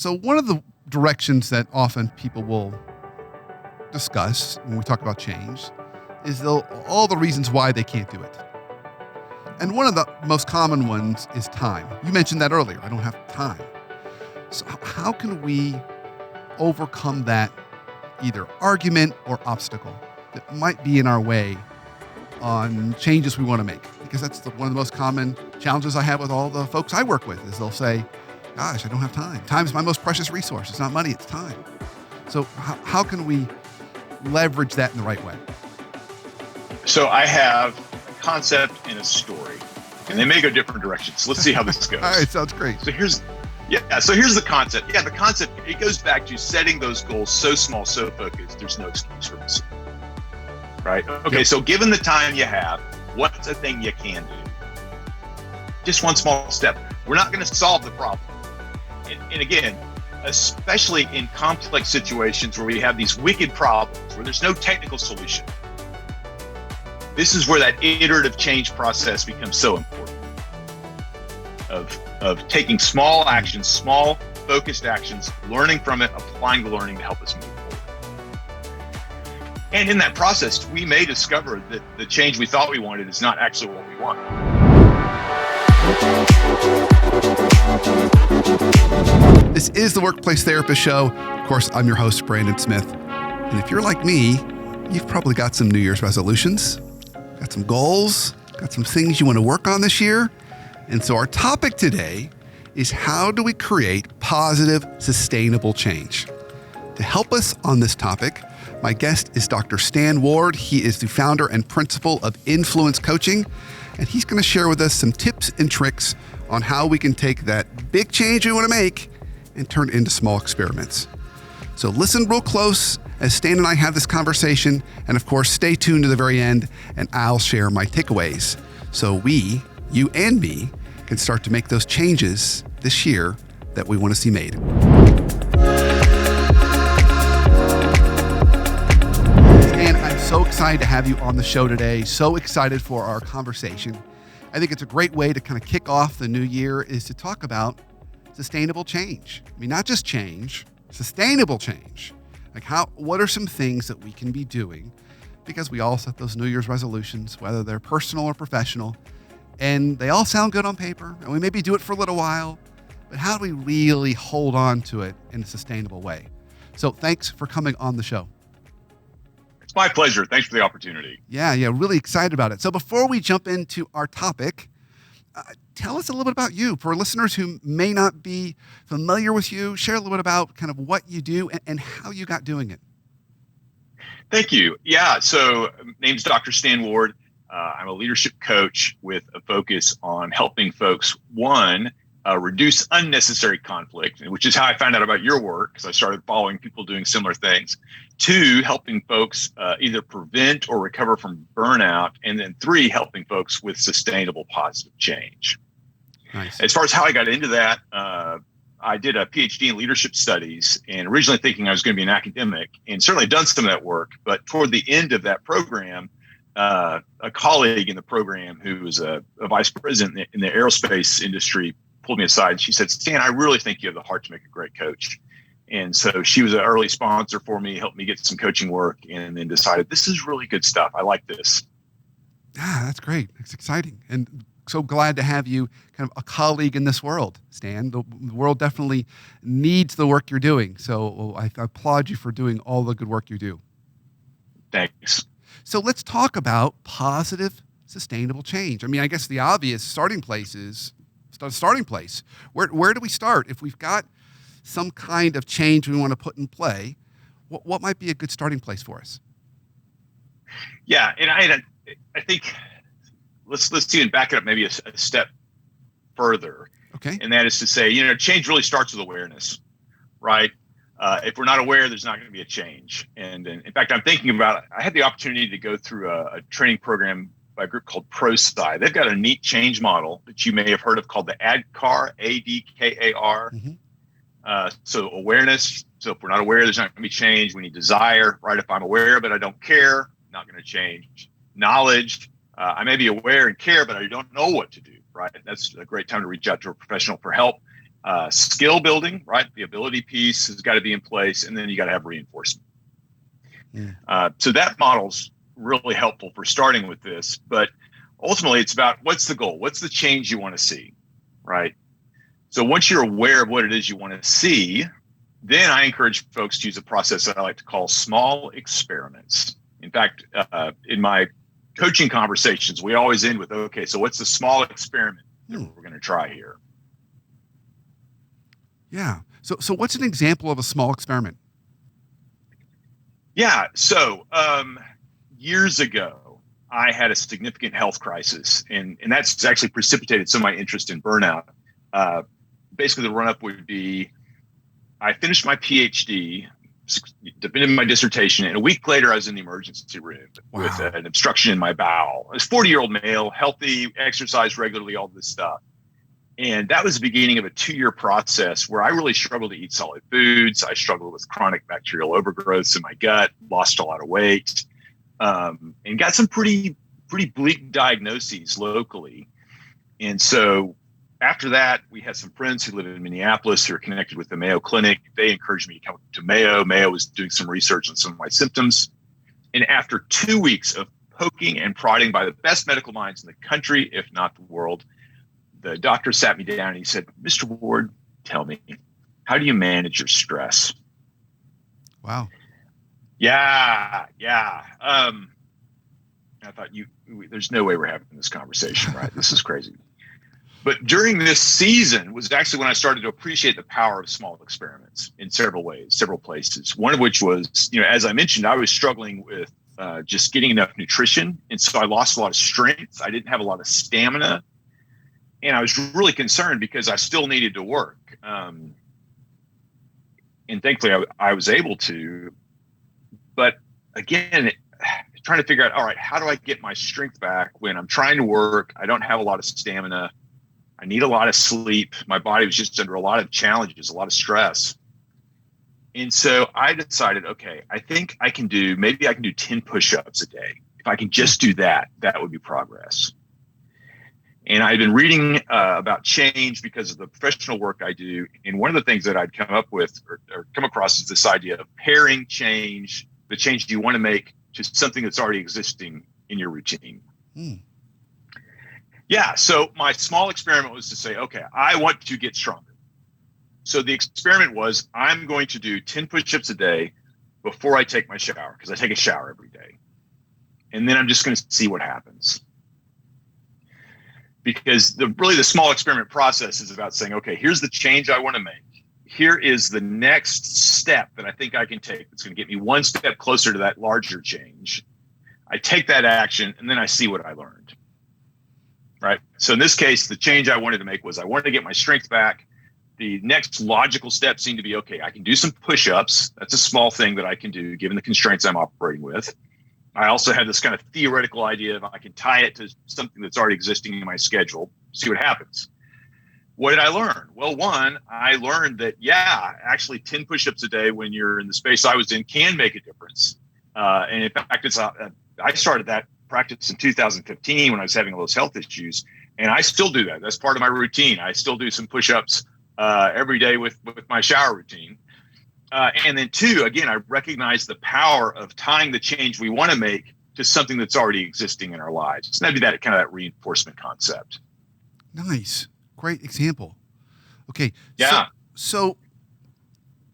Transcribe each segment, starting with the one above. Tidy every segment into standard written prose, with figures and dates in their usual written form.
So one of the directions that often people will discuss when we talk about change is all the reasons why they can't do it. And one of the most common ones is time. You mentioned that earlier. I don't have time. So how can we overcome that either argument or obstacle that might be in our way on changes we want to make? Because that's one of the most common challenges I have with all the folks I work with is they'll say, gosh, I don't have time. Time is my most precious resource. It's not money, it's time. So how can we leverage that in the right way? So I have a concept and a story, and they may go different directions. Let's see how this goes. All right, sounds great. So here's the concept. Yeah, the concept, it goes back to setting those goals so small, so focused, there's no excuse for missing. Right? Okay, yep. So given the time you have, what's a thing you can do? Just one small step. We're not going to solve the problem. And again, especially in complex situations where we have these wicked problems, where there's no technical solution. This is where that iterative change process becomes so important. Of taking small actions, small focused actions, learning from it, applying the learning to help us move forward. And in that process, we may discover that the change we thought we wanted is not actually what we want. This is the Workplace Therapist Show. Of course, I'm your host, Brandon Smith. And if you're like me, you've probably got some New Year's resolutions, got some goals, got some things you want to work on this year. And so our topic today is how do we create positive, sustainable change? To help us on this topic, my guest is Dr. Stan Ward. He is the founder and principal of Influence Coaching, and he's going to share with us some tips and tricks on how we can take that big change we want to make and turn it into small experiments. So listen real close as Stan and I have this conversation, and of course, stay tuned to the very end, and I'll share my takeaways so we, you and me, can start to make those changes this year that we want to see made. Stan, I'm so excited to have you on the show today. So excited for our conversation. I think it's a great way to kind of kick off the new year is to talk about sustainable change. I mean, not just change, sustainable change. Like what are some things that we can be doing? Because we all set those New Year's resolutions, whether they're personal or professional, and they all sound good on paper, and we maybe do it for a little while, but how do we really hold on to it in a sustainable way? So thanks for coming on the show. It's my pleasure. Thanks for the opportunity. Yeah, really excited about it. So before we jump into our topic, tell us a little bit about you. For listeners who may not be familiar with you, share a little bit about kind of what you do and how you got doing it. Thank you. Yeah, so name's Dr. Stan Ward. I'm a leadership coach with a focus on helping folks, one, reduce unnecessary conflict, which is how I found out about your work because I started following people doing similar things. Two, helping folks either prevent or recover from burnout. And then three, helping folks with sustainable positive change. Nice. As far as how I got into that, I did a PhD in leadership studies and originally thinking I was going to be an academic and certainly done some of that work. But toward the end of that program, a colleague in the program who was a vice president in the aerospace industry pulled me aside. And she said, Stan, I really think you have the heart to make a great coach. And so she was an early sponsor for me, helped me get some coaching work, and then decided this is really good stuff. I like this. Ah, that's great. It's exciting. And so glad to have you kind of a colleague in this world, Stan. The world definitely needs the work you're doing. So I applaud you for doing all the good work you do. Thanks. So let's talk about positive, sustainable change. I mean, I guess the obvious starting place. Where do we start? If we've got some kind of change we want to put in play, what might be a good starting place for us? Yeah, and I think let's even back it up maybe a step further. Okay. And that is to say, change really starts with awareness, right? If we're not aware, there's not going to be a change. And in fact, I'm thinking about, I had the opportunity to go through a training program by a group called ProSci. They've got a neat change model that you may have heard of called the ADKAR, ADKAR. Mm-hmm. So awareness. So if we're not aware, there's not going to be change. We need desire, right? If I'm aware, but I don't care, not going to change. Knowledge. I may be aware and care, but I don't know what to do, right? That's a great time to reach out to a professional for help. Skill building, right? The ability piece has got to be in place, and then you got to have reinforcement. So that model's really helpful for starting with this, but ultimately it's about what's the goal? What's the change you want to see, right? So once you're aware of what it is you want to see, then I encourage folks to use a process that I like to call small experiments. In fact, in my coaching conversations, we always end with, okay, so what's the small experiment that we're going to try here? Yeah. So what's an example of a small experiment? Yeah. So years ago, I had a significant health crisis, and that's actually precipitated some of my interest in burnout. Basically, the run-up would be, I finished my PhD, defended my dissertation, and a week later, I was in the emergency room with an obstruction in my bowel. I was a 40-year-old male, healthy, exercised regularly, all this stuff. And that was the beginning of a 2-year process where I really struggled to eat solid foods. I struggled with chronic bacterial overgrowths in my gut, lost a lot of weight, and got some pretty bleak diagnoses locally. And so after that, we had some friends who live in Minneapolis who are connected with the Mayo Clinic. They encouraged me to come to Mayo. Mayo was doing some research on some of my symptoms. And after 2 weeks of poking and prodding by the best medical minds in the country, if not the world, the doctor sat me down and he said, "Mr. Ward, tell me, how do you manage your stress?" Wow. Yeah. I thought, there's no way we're having this conversation, right? This is crazy. But during this season was actually when I started to appreciate the power of small experiments in several ways, several places. One of which was, as I mentioned, I was struggling with just getting enough nutrition. And so I lost a lot of strength. I didn't have a lot of stamina. And I was really concerned because I still needed to work. And thankfully I was able to. But again, trying to figure out, all right, how do I get my strength back when I'm trying to work? I don't have a lot of stamina. I need a lot of sleep. My body was just under a lot of challenges, a lot of stress. And so I decided, okay, I think maybe I can do 10 push-ups a day. If I can just do that, that would be progress. And I've been reading about change because of the professional work I do. And one of the things that I'd come up with or come across is this idea of pairing change, the change you want to make, to something that's already existing in your routine. Yeah. So my small experiment was to say, okay, I want to get stronger. So the experiment was, I'm going to do 10 push-ups a day before I take my shower, because I take a shower every day. And then I'm just going to see what happens. Because the small experiment process is about saying, okay, here's the change I want to make. Here is the next step that I think I can take that's going to get me one step closer to that larger change. I take that action, and then I see what I learned. Right? So in this case, the change I wanted to make was I wanted to get my strength back. The next logical step seemed to be, okay, I can do some push-ups. That's a small thing that I can do given the constraints I'm operating with. I also had this kind of theoretical idea of I can tie it to something that's already existing in my schedule, see what happens. What did I learn? Well, one, I learned that, actually 10 push-ups a day when you're in the space I was in can make a difference. And in fact, I started that practice in 2015 when I was having all those health issues, and I still do that. That's part of my routine. I still do some push-ups every day with my shower routine. And then two, again, I recognize the power of tying the change we want to make to something that's already existing in our lives. So that'd be that reinforcement concept. Nice. Great example. Okay. Yeah. So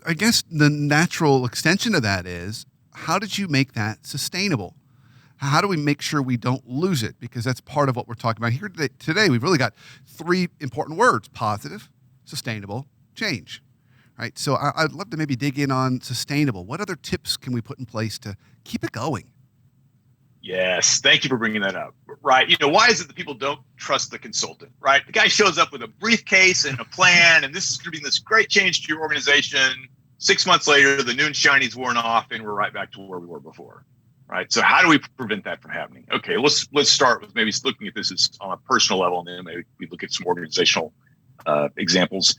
I guess the natural extension of that is, how did you make that sustainable? How do we make sure we don't lose it? Because that's part of what we're talking about here today. We've really got 3 important words: positive, sustainable, change. Right. So I'd love to maybe dig in on sustainable. What other tips can we put in place to keep it going? Yes. Thank you for bringing that up. Right. Why is it that people don't trust the consultant? Right. The guy shows up with a briefcase and a plan, and this is going to be this great change to your organization. 6 months later, the new and shiny's worn off, and we're right back to where we were before. Right. So how do we prevent that from happening? Okay. Let's start with maybe looking at this as on a personal level, and then maybe we look at some organizational examples.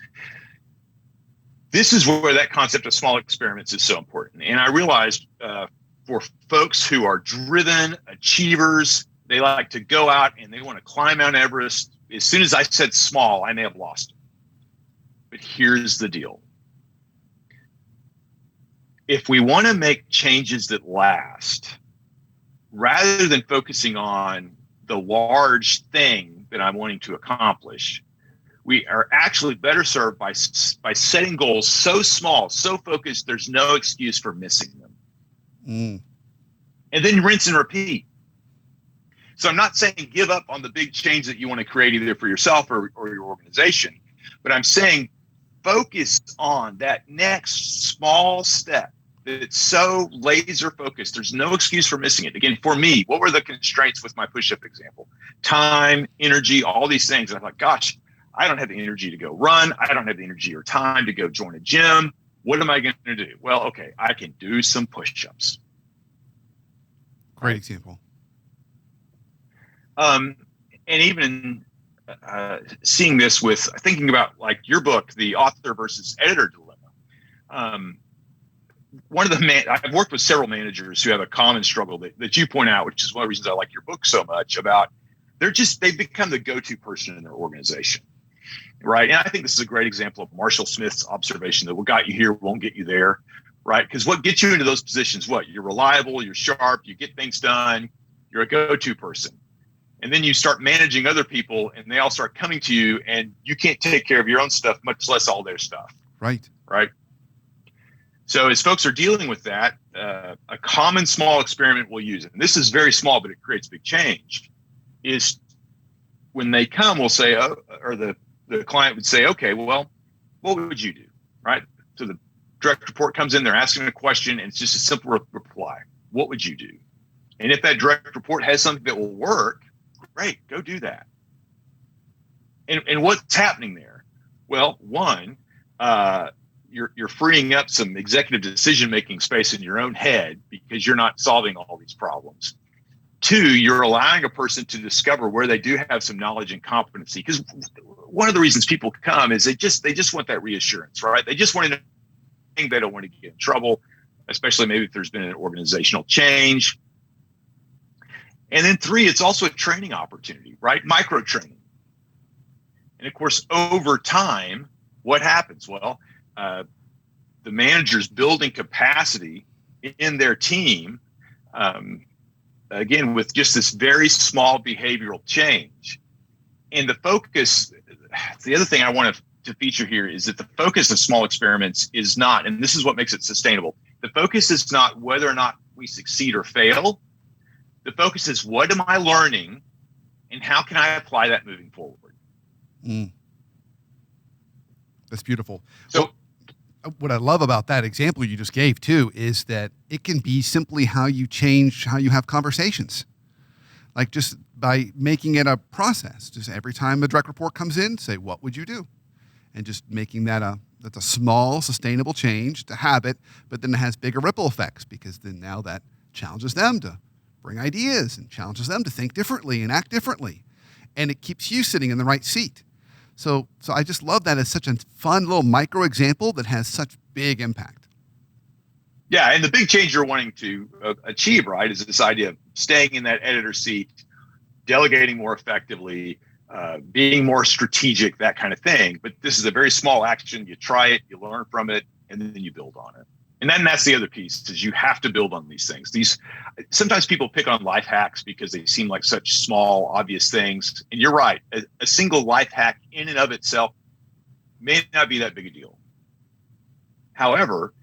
This is where that concept of small experiments is so important. And I realized for folks who are driven achievers, they like to go out and they want to climb Mount Everest. As soon as I said small, I may have lost it. But here's the deal. If we want to make changes that last, rather than focusing on the large thing that I'm wanting to accomplish, we are actually better served by setting goals so small, so focused, there's no excuse for missing them. And then rinse and repeat. So I'm not saying give up on the big change that you want to create either for yourself or your organization, but I'm saying focus on that next small step that's so laser focused. There's no excuse for missing it. Again, for me, what were the constraints with my push-up example? Time, energy, all these things. And I thought, gosh, I don't have the energy to go run. I don't have the energy or time to go join a gym. What am I going to do? Well, okay, I can do some push-ups. Great example. And even seeing this with thinking about like your book, the author versus editor dilemma. One of I've worked with several managers who have a common struggle that you point out, which is one of the reasons I like your book so much, about they've become the go-to person in their organization, right? And I think this is a great example of Marshall Smith's observation that what got you here won't get you there, right? Because what gets you into those positions, you're reliable, you're sharp, you get things done, you're a go-to person. And then you start managing other people and they all start coming to you and you can't take care of your own stuff, much less all their stuff. Right. Right. So as folks are dealing with that, a common small experiment we'll use, and this is very small, but it creates big change, is when they come, we'll say, or the client would say, okay, well, what would you do? Right. So the direct report comes in, they're asking a question, and it's just a simple reply. What would you do? And if that direct report has something that will work, great, go do that. And what's happening there? Well, one, you're freeing up some executive decision-making space in your own head because you're not solving all these problems. Two, you're allowing a person to discover where they do have some knowledge and competency. Because one of the reasons people come is they just want that reassurance, right? They just want to know they don't want to get in trouble, especially maybe if there's been an organizational change. And then three, it's also a training opportunity, right? Micro training. And of course, over time, what happens? Well, the manager's building capacity in their team, again, with just this very small behavioral change. And the focus, the other thing I want to feature here is that the focus of small experiments is not, and this is what makes it sustainable, the focus is not whether or not we succeed or fail. The focus is what am I learning and how can I apply that moving forward? That's beautiful. So what I love about that example you just gave too is that it can be simply how you change how you have conversations. Like just by making it a process, just every time a direct report comes in, say, what would you do? And just making that's a small, sustainable change to habit, but then it has bigger ripple effects because then now that challenges them to bring ideas and challenges them to think differently and act differently. And it keeps you sitting in the right seat. So I just love that as such a fun little micro example that has such big impact. Yeah, and the big change you're wanting to achieve, right, is this idea of staying in that editor seat, delegating more effectively, being more strategic, that kind of thing. But this is a very small action. You try it, you learn from it, and then you build on it. And then that's the other piece, is you have to build on these things. Sometimes people pick on life hacks because they seem like such small, obvious things. And you're right, a single life hack in and of itself may not be that big a deal. However,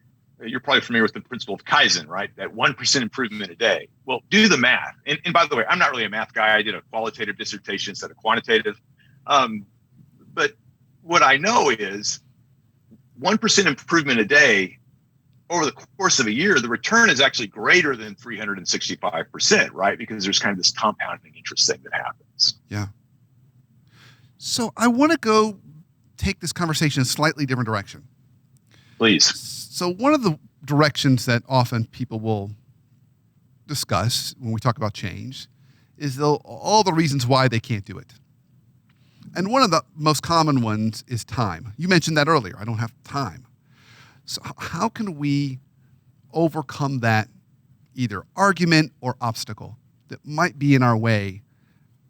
you're probably familiar with the principle of Kaizen, right? That 1% improvement a day. Well, do the math. And by the way, I'm not really a math guy. I did a qualitative dissertation instead of quantitative. But what I know is 1% improvement a day over the course of a year, the return is actually greater than 365%, right? Because there's kind of this compounding interest thing that happens. Yeah. So I want to go take this conversation in a slightly different direction. Please. So one of the directions that often people will discuss when we talk about change is all the reasons why they can't do it. And one of the most common ones is time. You mentioned that earlier. I don't have time. So how can we overcome that either argument or obstacle that might be in our way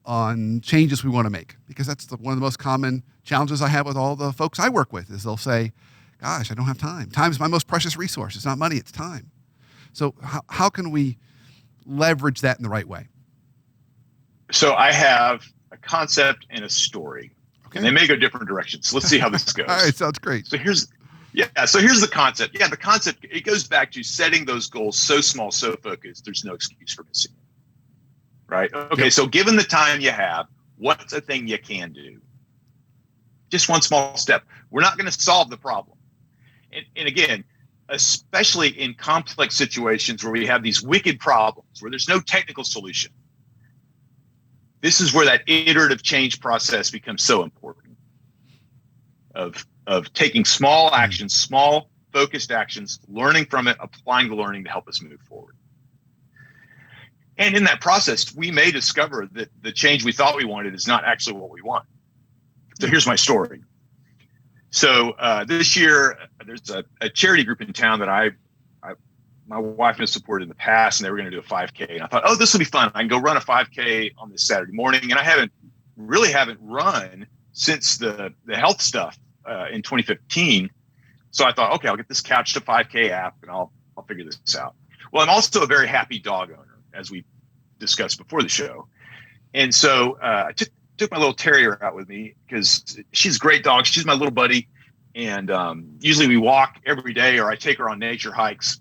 on changes we want to make, because that's one of the most common challenges I have with all the folks I work with is they'll say, gosh, I don't have time. Time is my most precious resource. It's not money, it's time. So how can we leverage that in the right way? So I have a concept and a story, Okay. and they may go different directions. Let's see how this goes. All right, sounds great. So here's the concept. Yeah, the concept, it goes back to setting those goals so small, so focused, there's no excuse for missing it. Right? Okay, So given the time you have, what's a thing you can do? Just one small step. We're not going to solve the problem. And again, especially in complex situations where we have these wicked problems, where there's no technical solution, this is where that iterative change process becomes so important of taking small actions, small focused actions, learning from it, applying the learning to help us move forward. And in that process, we may discover that the change we thought we wanted is not actually what we want. So here's my story. So this year, there's a charity group in town that my wife has supported in the past, and they were going to do a 5K. And I thought, oh, this will be fun. I can go run a 5K on this Saturday morning. And I haven't run since the health stuff in 2015. So I thought, okay, I'll get this Couch to 5K app and I'll figure this out. Well, I'm also a very happy dog owner, as we discussed before the show. And so I took my little terrier out with me because she's a great dog. She's my little buddy. And usually we walk every day, or I take her on nature hikes.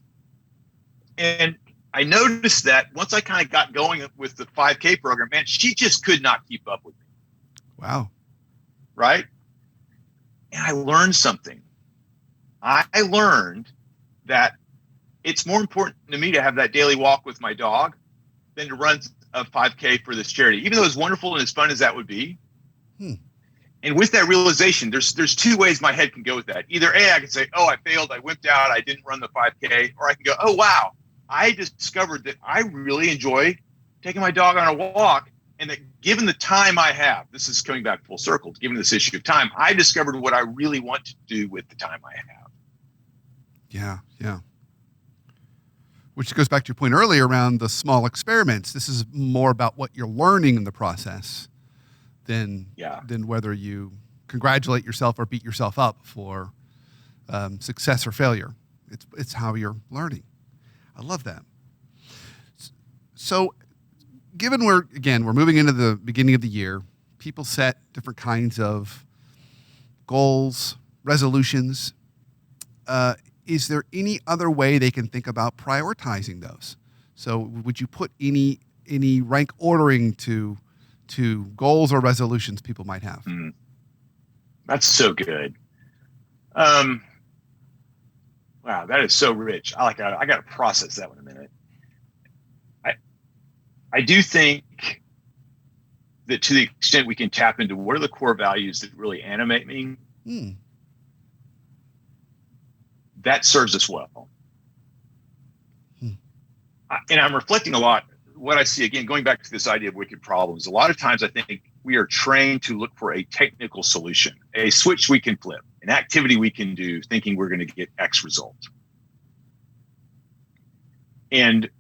And I noticed that once I kind of got going with the 5K program, man, she just could not keep up with me. Wow. Right? And I learned something. I learned that it's more important to me to have that daily walk with my dog than to run a 5K for this charity, even though as wonderful and as fun as that would be. And with that realization, there's two ways my head can go with that. Either A, I can say, oh, I failed, I wimped out, I didn't run the 5K, or I can go, oh, wow, I discovered that I really enjoy taking my dog on a walk, and that given the time I have, this is coming back full circle, given this issue of time, I discovered what I really want to do with the time I have. Yeah. Which goes back to your point earlier around the small experiments. This is more about what you're learning in the process than whether you congratulate yourself or beat yourself up for success or failure. It's how you're learning. I love that. So given we're moving into the beginning of the year, people set different kinds of goals, resolutions. Is there any other way they can think about prioritizing those? So would you put any rank ordering to goals or resolutions people might have? That's so good. Wow, that is so rich. I got to process that one a minute. I do think that to the extent we can tap into what are the core values that really animate me, that serves us well. And I'm reflecting a lot. What I see, again, going back to this idea of wicked problems, a lot of times I think we are trained to look for a technical solution, a switch we can flip, an activity we can do, thinking we're going to get X result. And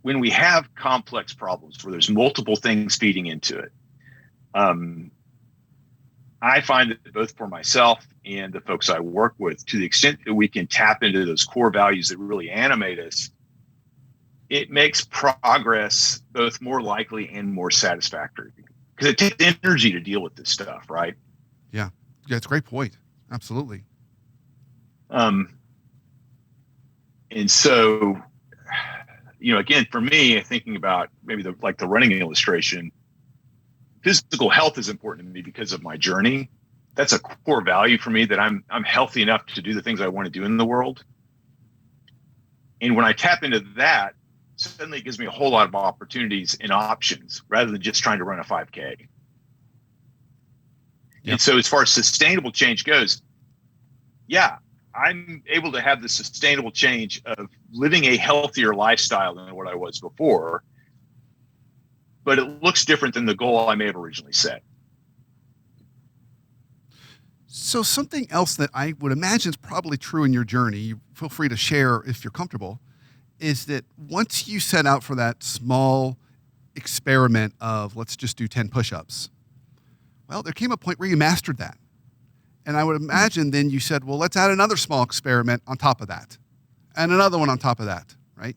when we have complex problems where there's multiple things feeding into it, I find that both for myself and the folks I work with, to the extent that we can tap into those core values that really animate us, it makes progress both more likely and more satisfactory, because it takes energy to deal with this stuff, right? Yeah, it's a great point. Absolutely. And so, again, for me, thinking about maybe the running illustration, physical health is important to me because of my journey. That's a core value for me, that I'm healthy enough to do the things I want to do in the world. And when I tap into that, suddenly it gives me a whole lot of opportunities and options rather than just trying to run a 5K. Yep. And so as far as sustainable change goes, I'm able to have the sustainable change of living a healthier lifestyle than what I was before, but it looks different than the goal I may have originally set. So something else that I would imagine is probably true in your journey, feel free to share if you're comfortable, is that once you set out for that small experiment of let's just do 10 push-ups. Well, there came a point where you mastered that. And I would imagine then you said, well, let's add another small experiment on top of that and another one on top of that, right?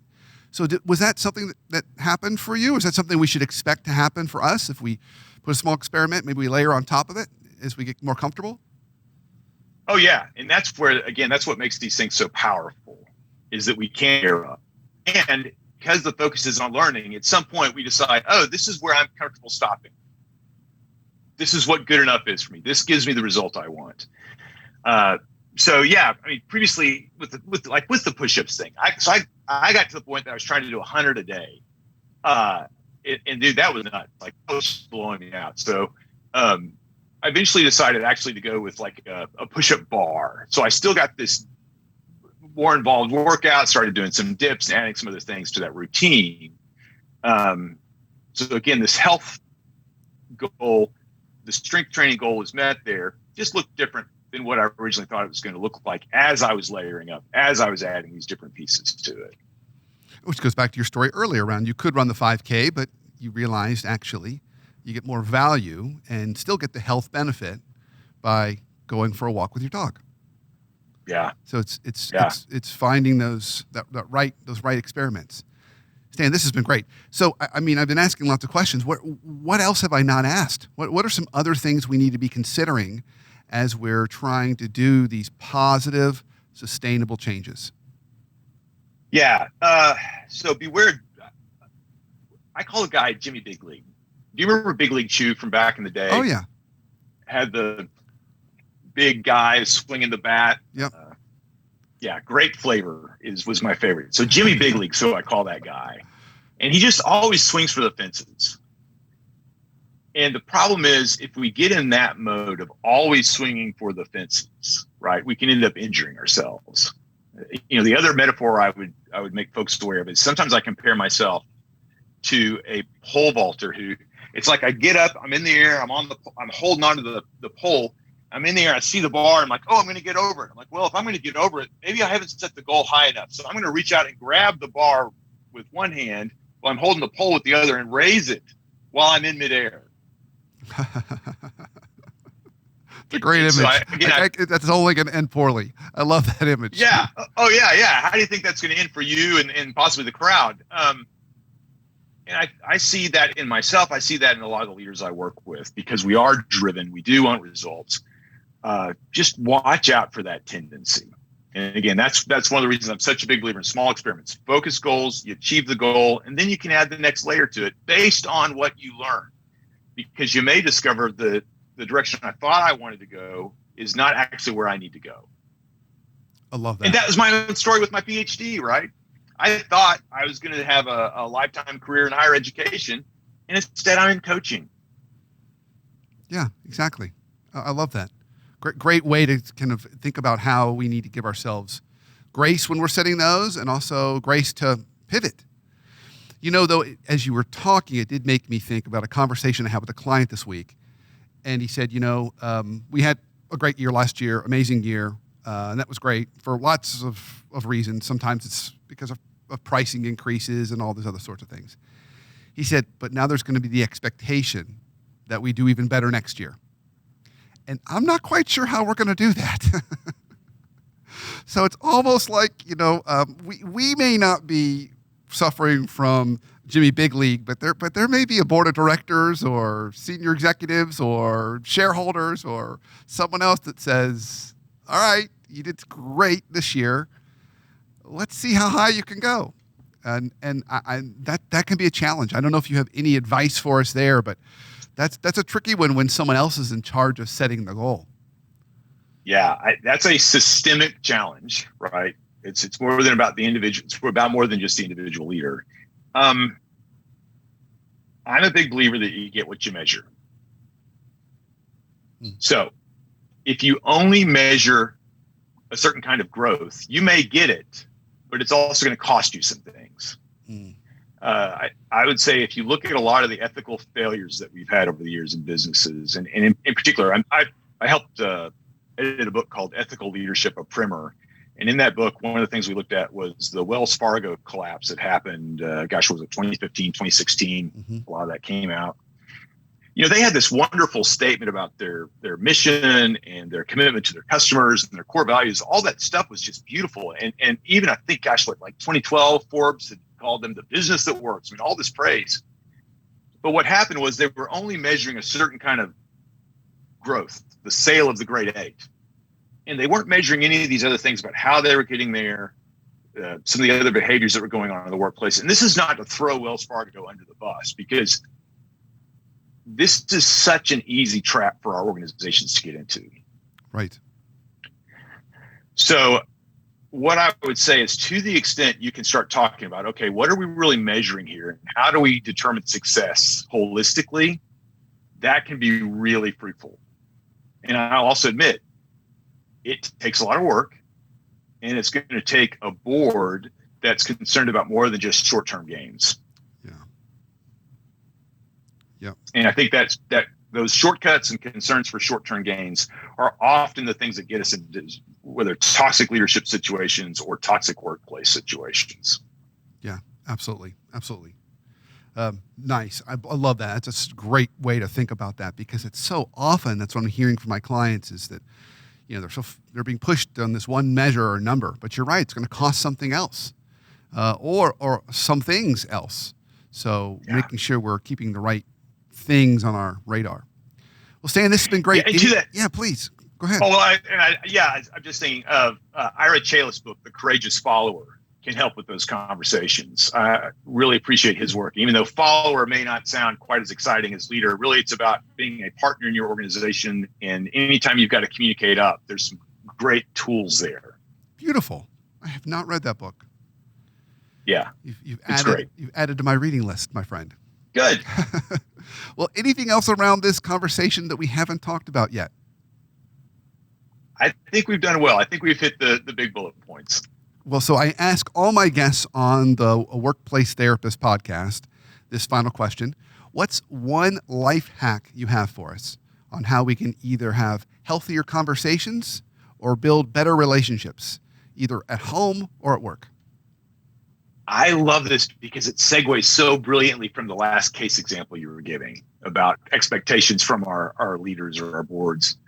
So was that something that happened for you? Is that something we should expect to happen for us if we put a small experiment, maybe we layer on top of it as we get more comfortable? Oh, yeah. And that's where, again, that's what makes these things so powerful, is that we can layer up. And because the focus is on learning, at some point we decide, oh, this is where I'm comfortable stopping. This is what good enough is for me. This gives me the result I want. So yeah, I mean, previously with the push-ups thing, I got to the point that I was trying to do 100 a day, and dude, that was nuts. Like, it was blowing me out. So I eventually decided actually to go with like a push-up bar. So I still got this more involved workout. Started doing some dips and adding some other things to that routine. So again, this health goal, the strength training goal is met there. Just looked different than what I originally thought it was going to look like as I was layering up, as I was adding these different pieces to it. Which goes back to your story earlier around you could run the 5K, but you realized actually you get more value and still get the health benefit by going for a walk with your dog. Yeah. So it's finding those right experiments. Stan, this has been great. So, I mean, I've been asking lots of questions. What else have I not asked? What are some other things we need to be considering as we're trying to do these positive, sustainable changes? Yeah. So beware. I call the guy Jimmy Big League. Do you remember Big League Chew from back in the day? Oh, yeah. Had the big guy swinging the bat. Yep. Yeah, great flavor was my favorite. So Jimmy Big League, so I call that guy. And he just always swings for the fences. And the problem is, if we get in that mode of always swinging for the fences, right, we can end up injuring ourselves. You know, the other metaphor I would make folks aware of is sometimes I compare myself to a pole vaulter who, it's like I get up, I'm in the air, I'm holding onto the pole, I'm in the air, I see the bar, I'm like, oh, I'm going to get over it. I'm like, well, if I'm going to get over it, maybe I haven't set the goal high enough. So I'm going to reach out and grab the bar with one hand while I'm holding the pole with the other and raise it while I'm in midair. It's a great image. So that's only going to end poorly. I love that image. Yeah. Oh, yeah. How do you think that's going to end for you and possibly the crowd? And I see that in myself. I see that in a lot of the leaders I work with, because we are driven. We do want results. Just watch out for that tendency. And again, that's one of the reasons I'm such a big believer in small experiments. Focus goals, you achieve the goal, and then you can add the next layer to it based on what you learn. Because you may discover the direction I thought I wanted to go is not actually where I need to go. I love that. And that was my own story with my PhD, right? I thought I was going to have a lifetime career in higher education, and instead I'm in coaching. Yeah, exactly. I love that. Great way to kind of think about how we need to give ourselves grace when we're setting those, and also grace to pivot. You know, though, as you were talking, it did make me think about a conversation I had with a client this week. And he said, we had a great year last year, amazing year. And that was great for lots of reasons. Sometimes it's because of pricing increases and all those other sorts of things. He said, but now there's going to be the expectation that we do even better next year. And I'm not quite sure how we're going to do that. So it's almost like, we may not be suffering from Jimmy Big League, but there may be a board of directors or senior executives or shareholders or someone else that says, all right, you did great this year. Let's see how high you can go. And that can be a challenge. I don't know if you have any advice for us there, but that's a tricky one when someone else is in charge of setting the goal. Yeah, that's a systemic challenge, right? It's more than about the individual. It's about more than just the individual leader. I'm a big believer that you get what you measure. So if you only measure a certain kind of growth, you may get it, but it's also going to cost you some things. I would say if you look at a lot of the ethical failures that we've had over the years in businesses, and in particular, I helped edit a book called Ethical Leadership, a primer. And in that book, one of the things we looked at was the Wells Fargo collapse that happened, was it 2015, 2016? Mm-hmm. A lot of that came out. They had this wonderful statement about their mission and their commitment to their customers and their core values. All that stuff was just beautiful. And even I think, like 2012, Forbes had called them the business that works. All this praise. But what happened was they were only measuring a certain kind of growth, the sale of the great eight. And they weren't measuring any of these other things about how they were getting there, some of the other behaviors that were going on in the workplace. And this is not to throw Wells Fargo under the bus, because this is such an easy trap for our organizations to get into. Right. So what I would say is, to the extent you can start talking about, okay, what are we really measuring here? And how do we determine success holistically? That can be really fruitful. And I'll also admit, it takes a lot of work, and it's going to take a board that's concerned about more than just short-term gains. Yeah. And I think that those shortcuts and concerns for short-term gains are often the things that get us into whether toxic leadership situations or toxic workplace situations. Yeah, absolutely. Absolutely. Nice. I love that. That's a great way to think about that, because it's so often, that's what I'm hearing from my clients, is that, they're being pushed on this one measure or number, but you're right, it's going to cost something else, or some things else. So making sure we're keeping the right things on our radar. Well, Stan, this has been great. Yeah, please go ahead. I'm just thinking of Ira Chalice's book, The Courageous Follower, can help with those conversations. I really appreciate his work. Even though follower may not sound quite as exciting as leader, really it's about being a partner in your organization. And anytime you've got to communicate up, there's some great tools there. Beautiful. I have not read that book. Yeah, it's great. You've added to my reading list, my friend. Good. Well, anything else around this conversation that we haven't talked about yet? I think we've done well. I think we've hit the big bullet points. Well, so I ask all my guests on the Workplace Therapist podcast this final question. What's one life hack you have for us on how we can either have healthier conversations or build better relationships, either at home or at work? I love this because it segues so brilliantly from the last case example you were giving about expectations from our leaders or our boards.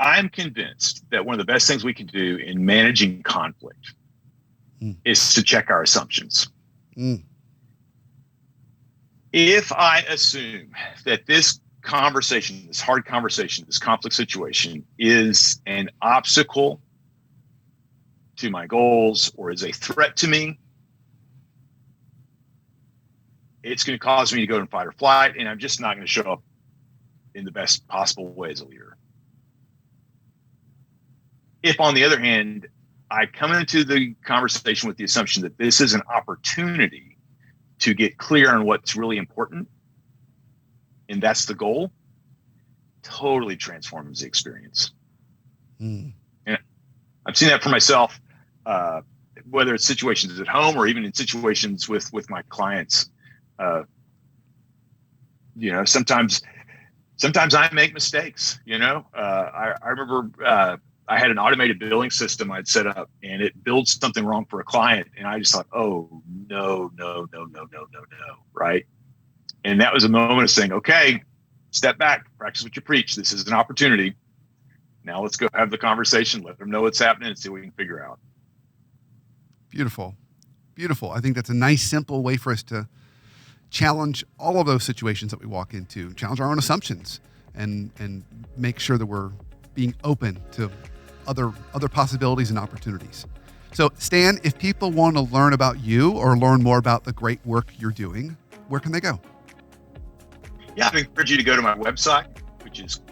I'm convinced that one of the best things we can do in managing conflict is to check our assumptions. If I assume that this conversation, this hard conversation, this conflict situation is an obstacle to my goals or is a threat to me, it's going to cause me to go in fight or flight, and I'm just not going to show up in the best possible way as a leader. If, on the other hand, I come into the conversation with the assumption that this is an opportunity to get clear on what's really important, and that's the goal, totally transforms the experience. And I've seen that for myself, whether it's situations at home or even in situations with my clients. Sometimes I make mistakes. I remember I had an automated billing system I'd set up, and it billed something wrong for a client, and I just thought, oh no, right? And that was a moment of saying, okay, step back, practice what you preach. This is an opportunity. Now let's go have the conversation, let them know what's happening, and see what we can figure out. Beautiful. I think that's a nice, simple way for us to challenge all of those situations that we walk into, challenge our own assumptions, and make sure that we're being open to other possibilities and opportunities. So, Stan, if people want to learn about you or learn more about the great work you're doing, where can they go? Yeah, I'd encourage you to go to my website, which is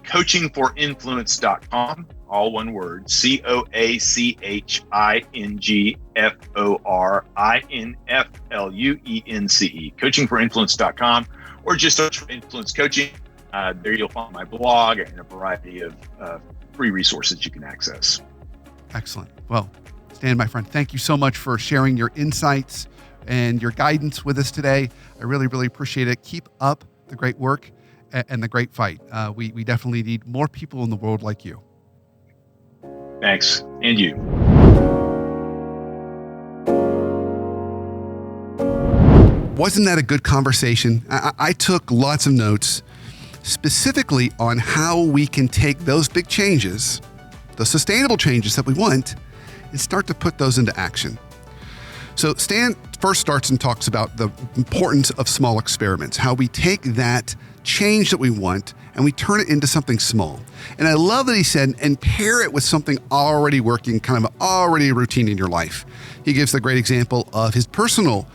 coachingforinfluence.com, all one word, coachingforinfluence, coachingforinfluence.com, or just search for Influence Coaching. There you'll find my blog and a variety of free resources you can access. Excellent. Well, Stan, my friend, thank you so much for sharing your insights and your guidance with us today. I really, really appreciate it. Keep up the great work and the great fight. We definitely need more people in the world like you. Thanks. And you. Wasn't that a good conversation? I took lots of notes specifically on how we can take those big changes, the sustainable changes that we want, and start to put those into action. So Stan first starts and talks about the importance of small experiments, how we take that change that we want and we turn it into something small. And I love that he said, and pair it with something already working, kind of already a routine in your life. He gives the great example of his personal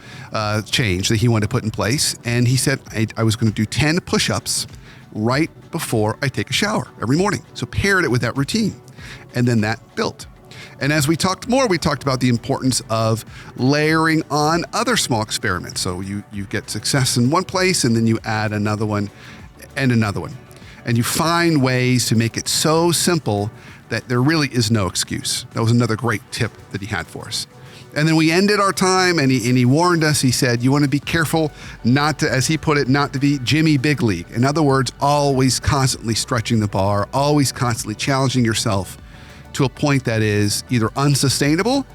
change that he wanted to put in place. And he said, I was going to do 10 push-ups right before I take a shower every morning. So paired it with that routine. And then that built. And as we talked more, we talked about the importance of layering on other small experiments. So you get success in one place and then you add another one and another one. And you find ways to make it so simple that there really is no excuse. That was another great tip that he had for us. And then we ended our time and he warned us. He said, you want to be careful not to, as he put it, not to be Jimmy Big League. In other words, always constantly stretching the bar, always constantly challenging yourself to a point that is either unsustainable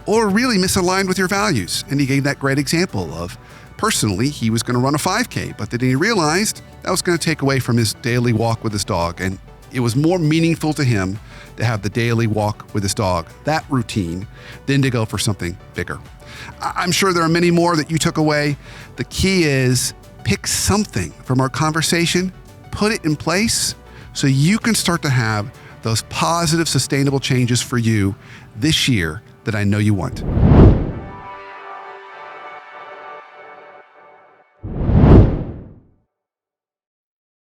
or really misaligned with your values. And he gave that great example of, personally, he was going to run a 5K, but then he realized that was going to take away from his daily walk with his dog. And it was more meaningful to him to have the daily walk with his dog, that routine, than to go for something bigger. I'm sure there are many more that you took away. The key is pick something from our conversation, put it in place so you can start to have those positive, sustainable changes for you this year that I know you want.